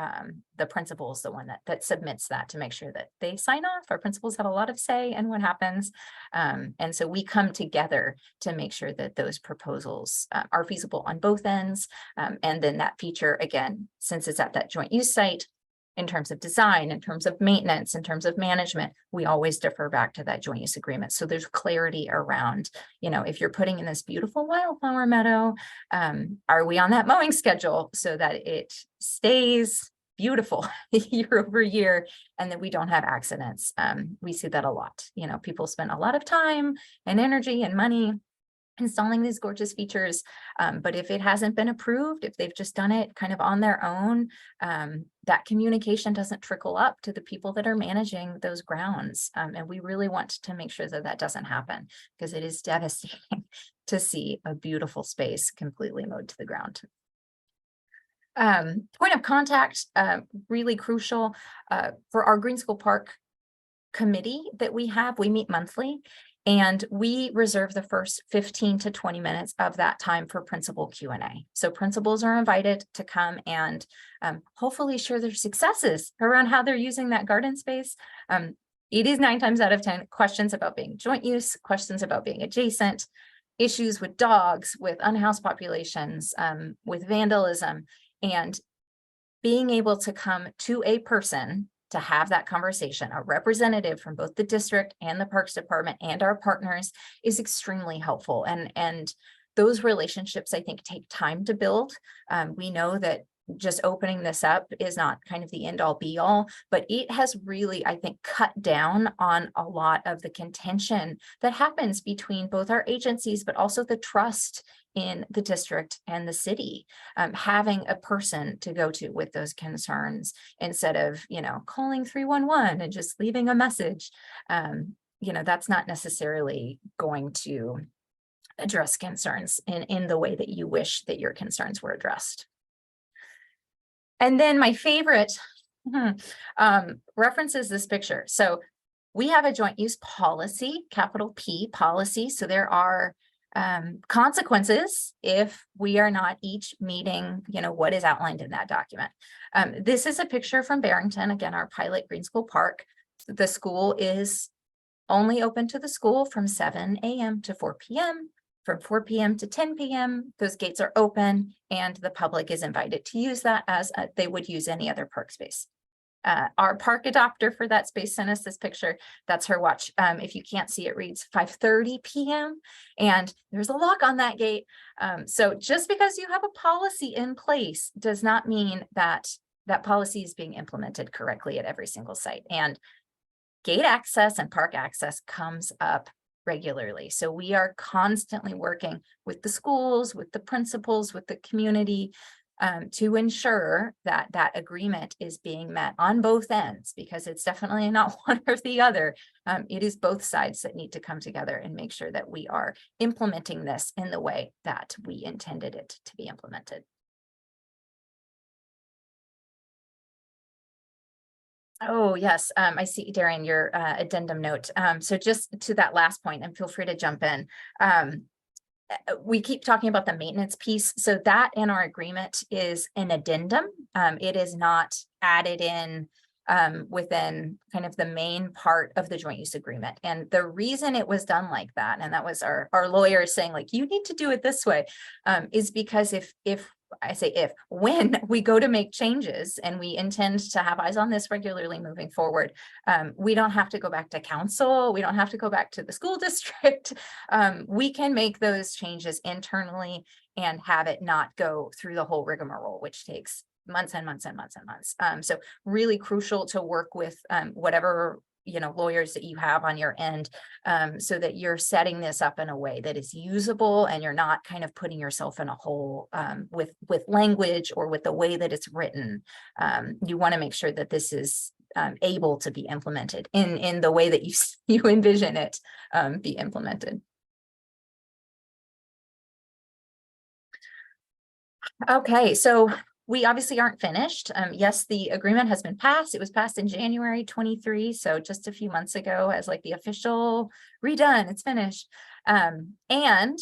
the principal is the one that submits that to make sure that they sign off. Our principals have a lot of say in what happens. And so we come together to make sure that those proposals are feasible on both ends. And then that feature, again, since it's at that joint use site, in terms of design, in terms of maintenance, in terms of management, we always defer back to that joint use agreement. So there's clarity around, if you're putting in this beautiful wildflower meadow, are we on that mowing schedule so that it stays beautiful year over year and that we don't have accidents? We see that a lot. People spend a lot of time and energy and money installing these gorgeous features. But if it hasn't been approved, if they've just done it kind of on their own, that communication doesn't trickle up to the people that are managing those grounds. And we really want to make sure that that doesn't happen, because it is devastating to see a beautiful space completely mowed to the ground. Point of contact, really crucial for our Green School Park committee that we have. We meet monthly. And we reserve the first 15 to 20 minutes of that time for principal Q&A. So principals are invited to come and hopefully share their successes around how they're using that garden space. It is 9 times out of 10 questions about being joint use, questions about being adjacent, issues with dogs, with unhoused populations, with vandalism, and being able to come to a person to have that conversation, a representative from both the district and the Parks Department and our partners, is extremely helpful. And those relationships, I think, take time to build. We know that just opening this up is not kind of the end all be all, but it has really, I think, cut down on a lot of the contention that happens between both our agencies, but also the trust in the district and the city. Having a person to go to with those concerns instead of, calling 311 and just leaving a message, that's not necessarily going to address concerns in the way that you wish that your concerns were addressed. And then my favorite references this picture. So we have a joint use policy, capital P policy. So there are consequences if we are not each meeting, what is outlined in that document. This is a picture from Barrington, again, our pilot Green School Park. The school is only open to the school from 7 a.m. to 4 p.m. From 4 p.m. to 10 p.m., those gates are open and the public is invited to use that as they would use any other park space. Our park adopter for that space sent us this picture. That's her watch. If you can't see, it reads 5:30 p.m. and there's a lock on that gate. So just because you have a policy in place does not mean that that policy is being implemented correctly at every single site. And gate access and park access comes up regularly. So we are constantly working with the schools, with the principals, with the community, to ensure that that agreement is being met on both ends, because it's definitely not one or the other. It is both sides that need to come together and make sure that we are implementing this in the way that we intended it to be implemented. Oh, yes. I see, Darian, your addendum note. So just to that last point, and feel free to jump in. We keep talking about the maintenance piece. So that in our agreement is an addendum. It is not added in within kind of the main part of the joint use agreement. And the reason it was done like that, and that was our lawyers saying, like, you need to do it this way, is because when we go to make changes, and we intend to have eyes on this regularly moving forward, we don't have to go back to council. We don't have to go back to the school district. We can make those changes internally and have it not go through the whole rigmarole, which takes months and months and months and months. So really crucial to work with whatever lawyers that you have on your end, so that you're setting this up in a way that is usable, and you're not kind of putting yourself in a hole with language or with the way that it's written. You want to make sure that this is able to be implemented in the way that you envision it be implemented. Okay, so we obviously aren't finished. Yes, the agreement has been passed. It was passed in January 23, so just a few months ago, as like the official redone, it's finished. And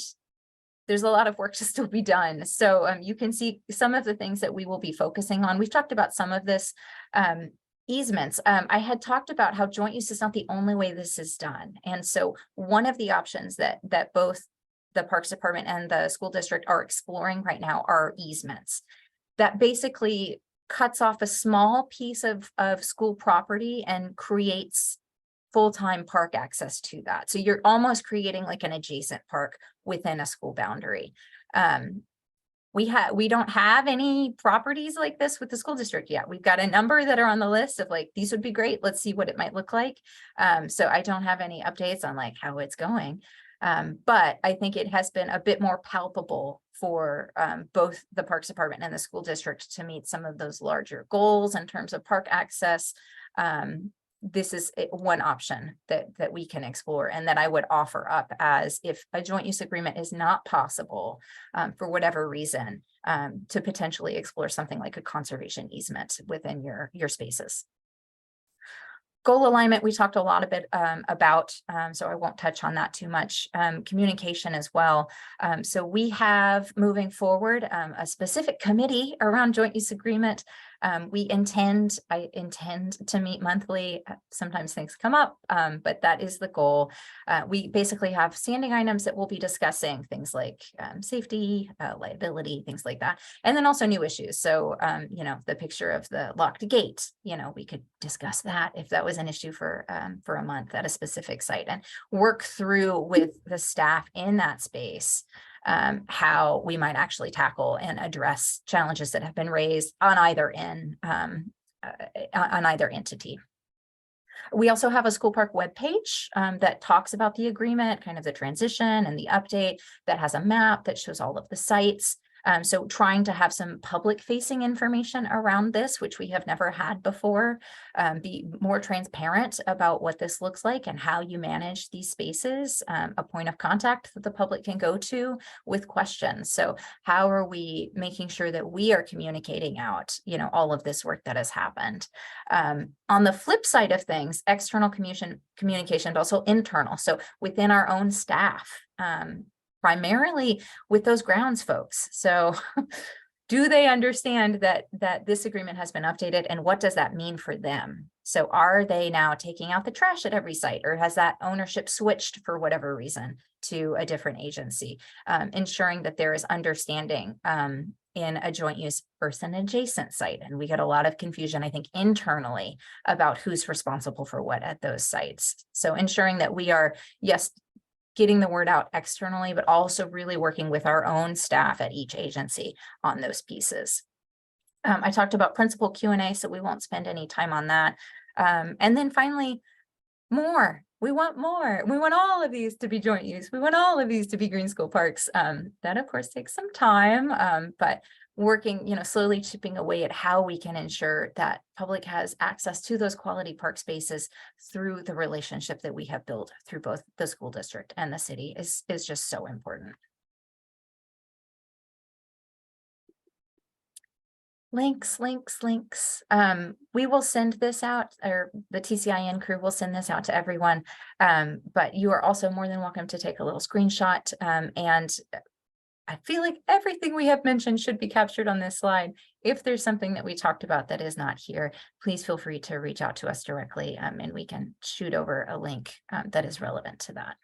there's a lot of work to still be done. So you can see some of the things that we will be focusing on. We've talked about some of this. Easements. I had talked about how joint use is not the only way this is done. And so one of the options that both the Parks Department and the school district are exploring right now are easements. That basically cuts off a small piece of school property and creates full-time park access to that. So you're almost creating like an adjacent park within a school boundary. We don't have any properties like this with the school district yet. We've got a number that are on the list of like, these would be great. Let's see what it might look like. So I don't have any updates on like how it's going. But I think it has been a bit more palpable for both the Parks Department and the school district to meet some of those larger goals in terms of park access. This is one option that we can explore, and that I would offer up as if a joint use agreement is not possible for whatever reason, to potentially explore something like a conservation easement within your spaces. Goal alignment, we talked a lot about, so I won't touch on that too much. Communication as well. So we have, moving forward, a specific committee around joint use agreement. I intend to meet monthly. Sometimes things come up, but that is the goal. We basically have standing items that we'll be discussing, things like safety, liability, things like that. And then also new issues. So, the picture of the locked gate, we could discuss that if that was an issue for a month at a specific site, and work through with the staff in that space how we might actually tackle and address challenges that have been raised on either end, on either entity. We also have a school park webpage that talks about the agreement, kind of the transition and the update, that has a map that shows all of the sites. So trying to have some public facing information around this, which we have never had before, be more transparent about what this looks like and how you manage these spaces, a point of contact that the public can go to with questions. So how are we making sure that we are communicating out, all of this work that has happened? On the flip side of things, external communication, but also internal. So within our own staff, primarily with those grounds folks. So do they understand that this agreement has been updated, and what does that mean for them? So are they now taking out the trash at every site, or has that ownership switched for whatever reason to a different agency? Ensuring that there is understanding in a joint use versus an adjacent site. And we get a lot of confusion, I think, internally about who's responsible for what at those sites. So ensuring that we are, yes, getting the word out externally, but also really working with our own staff at each agency on those pieces. I talked about principal Q&A, so we won't spend any time on that. And then finally, more we want more. We want all of these to be joint use. We want all of these to be green school parks. That of course takes some time, but working, slowly chipping away at how we can ensure that public has access to those quality park spaces through the relationship that we have built through both the school district and the city is just so important. Links. We will send this out, or the TCIN crew will send this out to everyone. But you are also more than welcome to take a little screenshot. And I feel like everything we have mentioned should be captured on this slide. If there's something that we talked about that is not here, please feel free to reach out to us directly, and we can shoot over a link that is relevant to that.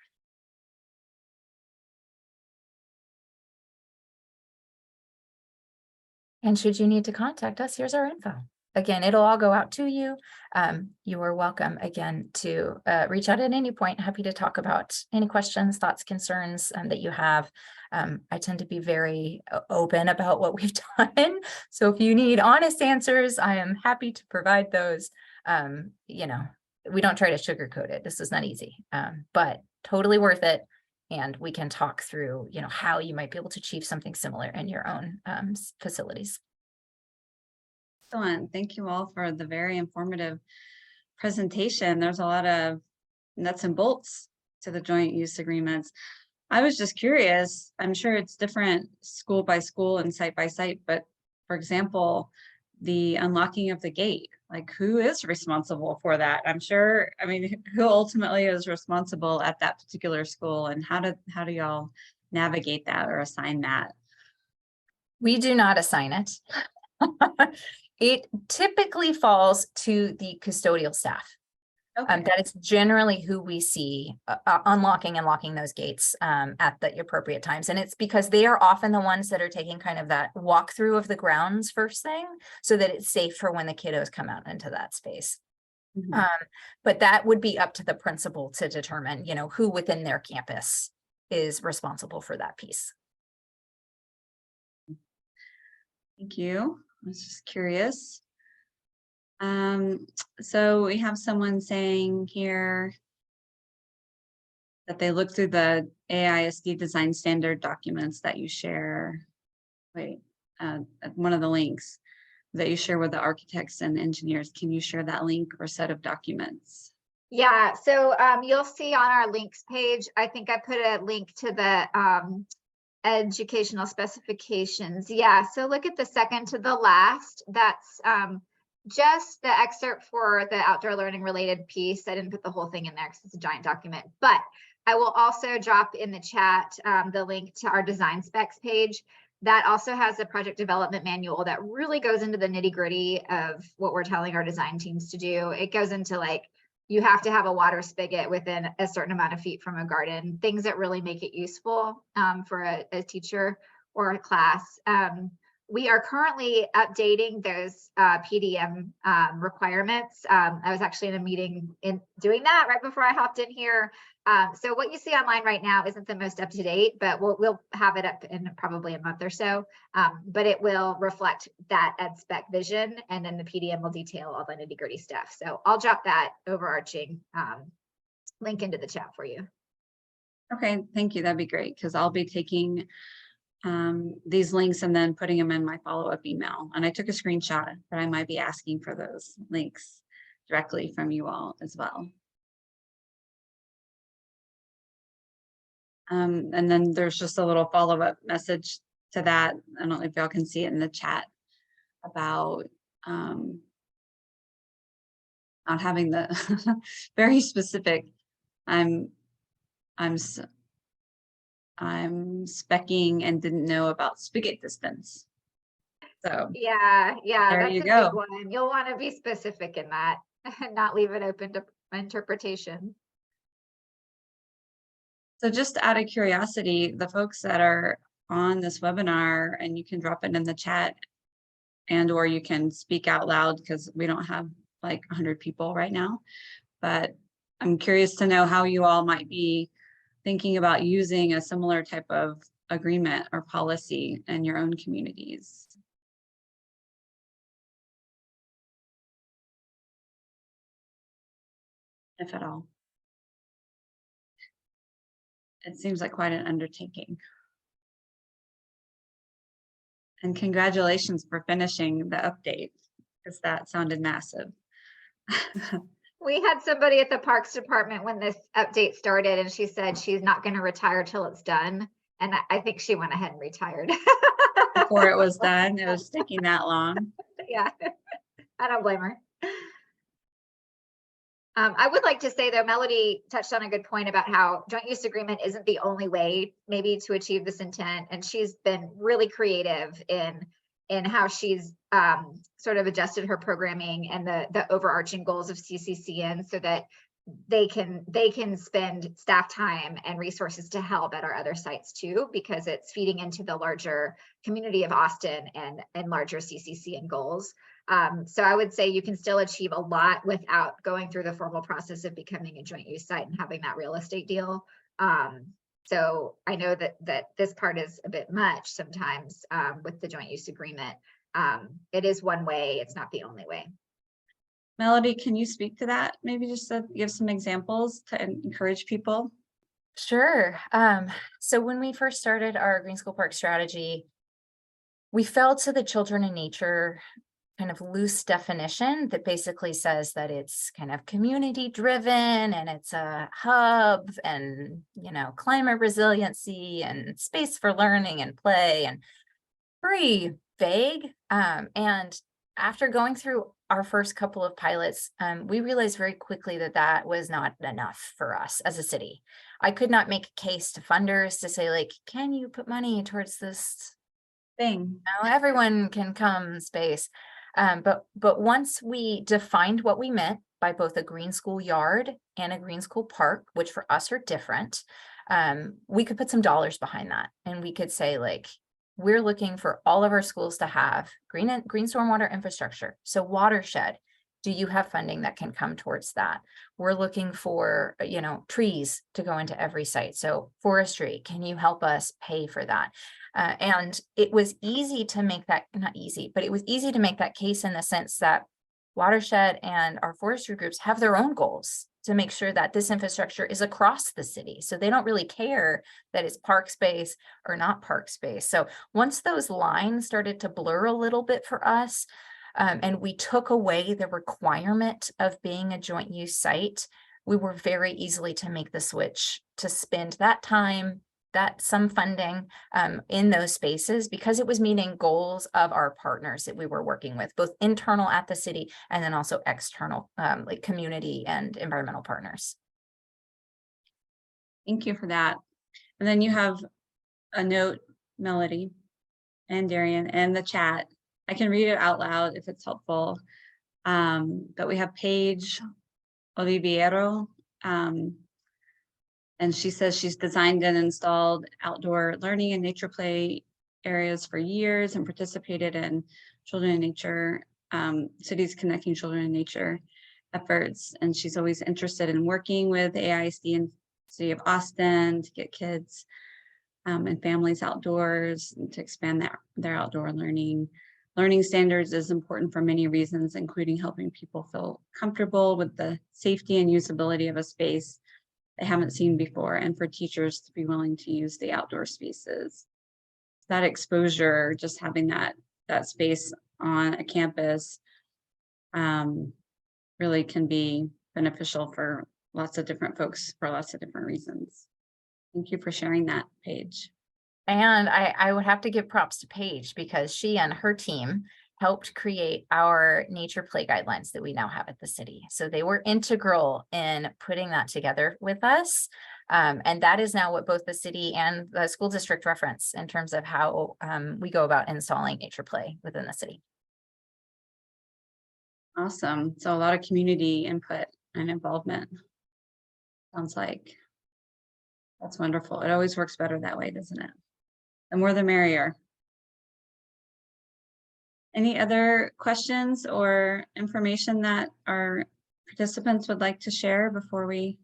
And should you need to contact us, here's our info. Again, it'll all go out to you. You are welcome again to reach out at any point. Happy to talk about any questions, thoughts, concerns that you have. I tend to be very open about what we've done. So if you need honest answers, I am happy to provide those. We don't try to sugarcoat it. This is not easy, but totally worth it. And we can talk through, how you might be able to achieve something similar in your own facilities. Excellent. Thank you all for the very informative presentation. There's a lot of nuts and bolts to the joint use agreements. I was just curious, I'm sure it's different school by school and site by site, but for example, the unlocking of the gate, like who is responsible for that? Who ultimately is responsible at that particular school, and how do y'all navigate that or assign that? We do not assign it. It typically falls to the custodial staff. Okay. That is generally who we see unlocking and locking those gates at the appropriate times. And it's because they are often the ones that are taking kind of that walkthrough of the grounds first thing, so that it's safe for when the kiddos come out into that space. Mm-hmm. But that would be up to the principal to determine, who within their campus is responsible for that piece. Thank you. I was just curious. So we have someone saying here that they look through the AISD design standard documents that you share. One of the links that you share with the architects and engineers. Can you share that link or set of documents? Yeah, so you'll see on our links page, I think I put a link to the educational specifications. Yeah, so look at the second to the last. That's just the excerpt for the outdoor learning related piece. I didn't put the whole thing in there because it's a giant document, but I will also drop in the chat the link to our design specs page. That also has a project development manual that really goes into the nitty gritty of what we're telling our design teams to do. It goes into like, you have to have a water spigot within a certain amount of feet from a garden, things that really make it useful for a teacher or a class. We are currently updating those PDM requirements. I was actually in a meeting in doing that right before I hopped in here. So what you see online right now isn't the most up to date, but we'll have it up in probably a month or so. But it will reflect that ed spec vision, and then the PDM will detail all the nitty gritty stuff. So I'll drop that overarching link into the chat for you. Okay, thank you. That'd be great, because I'll be taking these links and then putting them in my follow-up email. And I took a screenshot, but I might be asking for those links directly from you all as well. And then there's just a little follow-up message to that. I don't know if y'all can see it in the chat about not having the very specific. I'm specking and didn't know about spigot distance. So yeah, there that's you a go. big one. You'll want to be specific in that and not leave it open to interpretation. So just out of curiosity, the folks that are on this webinar, and you can drop it in the chat and or you can speak out loud, because we don't have like 100 people right now, but I'm curious to know how you all might be thinking about using a similar type of agreement or policy in your own communities. If at all. It seems like quite an undertaking. And congratulations for finishing the update, because that sounded massive. We had somebody at the Parks Department when this update started, and she said she's not going to retire till it's done. And I think she went ahead and retired. Before it was done, it was taking that long. Yeah, I don't blame her. I would like to say, though, Melody touched on a good point about how joint use agreement isn't the only way maybe to achieve this intent. And she's been really creative in how she's sort of adjusted her programming and the overarching goals of CCCN so that they can spend staff time and resources to help at our other sites too, because it's feeding into the larger community of Austin and larger CCCN goals. So I would say you can still achieve a lot without going through the formal process of becoming a joint use site and having that real estate deal. So I know that this part is a bit much sometimes with the joint use agreement. It is one way, it's not the only way. Melody, can you speak to that? Maybe just to give some examples to encourage people. Sure. So when we first started our Green School Park strategy, we fell to the children in nature kind of loose definition that basically says that it's kind of community driven and it's a hub and, you know, climate resiliency and space for learning and play, and very vague. And after going through our first couple of pilots, we realized very quickly that that was not enough for us as a city. I could not make a case to funders to say, like, can you put money towards this Thing. now everyone can come space. But once we defined what we meant by both a green school yard and a green school park, which for us are different, we could put some dollars behind that. And we could say, like, we're looking for all of our schools to have green stormwater infrastructure. So watershed, do you have funding that can come towards that? We're looking for, you know, trees to go into every site. So forestry, can you help us pay for that? And it was easy to make that, not easy, but it was easy to make that case in the sense that watershed and our forestry groups have their own goals to make sure that this infrastructure is across the city. So they don't really care that it's park space or not park space. So once those lines started to blur a little bit for us, and we took away the requirement of being a joint use site, we were very easily to make the switch to spend that time, that some funding in those spaces, because it was meeting goals of our partners that we were working with, both internal at the city and then also external, like community and environmental partners. Thank you for that. And then you have a note, Melody and Darian, in the chat. I can read it out loud if it's helpful. But we have Paige Oliviero. And she says she's designed and installed outdoor learning and nature play areas for years and participated in children in nature, cities connecting children in nature efforts. And she's always interested in working with AISD and City of Austin to get kids and families outdoors and to expand their outdoor learning. Learning standards is important for many reasons, including helping people feel comfortable with the safety and usability of a space they haven't seen before, and for teachers to be willing to use the outdoor spaces. That exposure, just having that space on a campus really can be beneficial for lots of different folks for lots of different reasons. Thank you for sharing that, Paige. And I would have to give props to Paige because she and her team helped create our nature play guidelines that we now have at the city. So they were integral in putting that together with us. And that is now what both the city and the school district reference in terms of how we go about installing nature play within the city. Awesome. So a lot of community input and involvement. Sounds like that's wonderful. It always works better that way, doesn't it? The more the merrier. Any other questions or information that our participants would like to share before we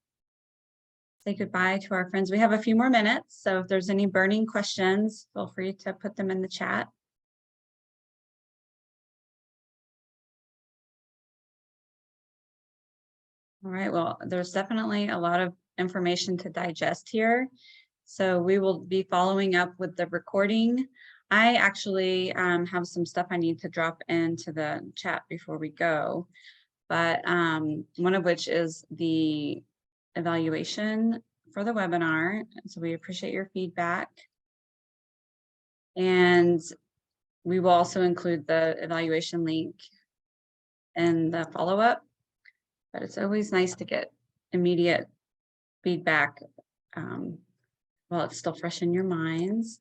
say goodbye to our friends? We have a few more minutes, so if there's any burning questions, feel free to put them in the chat. All right, well, there's definitely a lot of information to digest here. So we will be following up with the recording. I actually have some stuff I need to drop into the chat before we go, but one of which is the evaluation for the webinar. So we appreciate your feedback. And we will also include the evaluation link and the follow-up, but it's always nice to get immediate feedback while it's still fresh in your minds.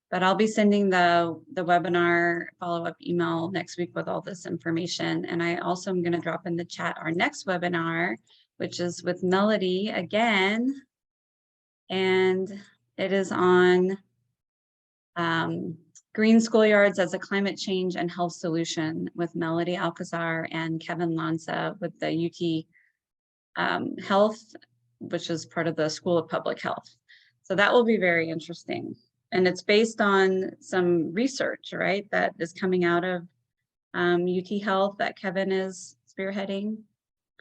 But I'll be sending the webinar follow-up email next week with all this information. And I also am going to drop in the chat our next webinar, which is with Melody again. And it is on green schoolyards as a climate change and health solution with Melody Alcazar and Kevin Lanza with the UT Health, which is part of the School of Public Health. So that will be very interesting. And it's based on some research, right, that is coming out of UT Health that Kevin is spearheading.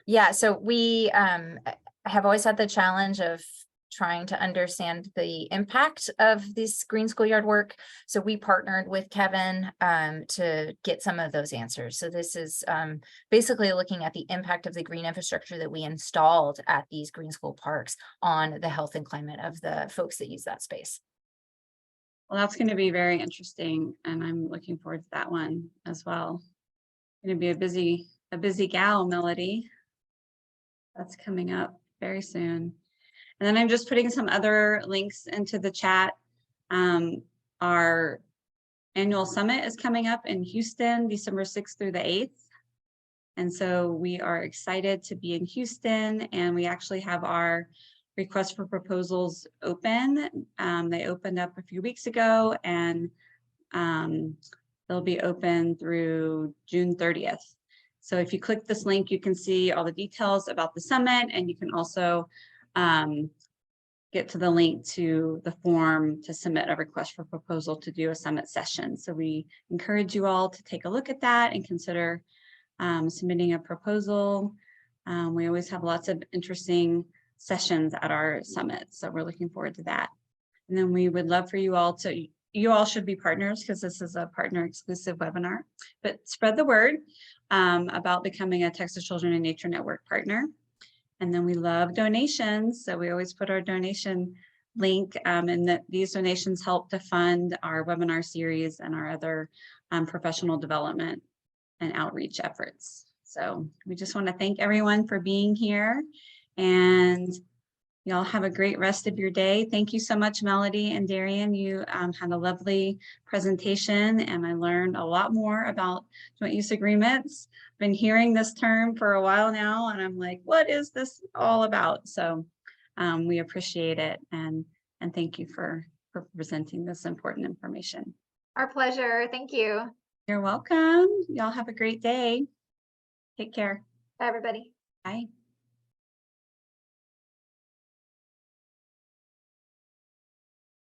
Yeah, so we have always had the challenge of trying to understand the impact of this green schoolyard work. So we partnered with Kevin to get some of those answers. So this is basically looking at the impact of the green infrastructure that we installed at these green school parks on the health and climate of the folks that use that space. Well, that's going to be very interesting, and I'm looking forward to that one as well. Going to be a busy gal, Melody. That's coming up very soon. And then I'm just putting some other links into the chat. Our annual summit is coming up in Houston, December 6th through the 8th. And so we are excited to be in Houston, and we actually have our request for proposals open. They opened up a few weeks ago, and they'll be open through June 30th. So if you click this link, you can see all the details about the summit, and you can also get to the link to the form to submit a request for proposal to do a summit session. So we encourage you all to take a look at that and consider submitting a proposal. We always have lots of interesting sessions at our summit, so we're looking forward to that. And then we would love for you all should be partners, because this is a partner exclusive webinar, but spread the word about becoming a Texas Children in Nature Network partner. And then we love donations, so we always put our donation link, and that these donations help to fund our webinar series and our other professional development and outreach efforts. So we just want to thank everyone for being here, and y'all have a great rest of your day. Thank you so much, Melody and Darian. You had a lovely presentation, and I learned a lot more about joint use agreements. Been hearing this term for a while now, and I'm like, what is this all about? So we appreciate it, and thank you for presenting this important information. Our pleasure. Thank you. You're welcome. Y'all have a great day. Take care. Bye, everybody. Bye.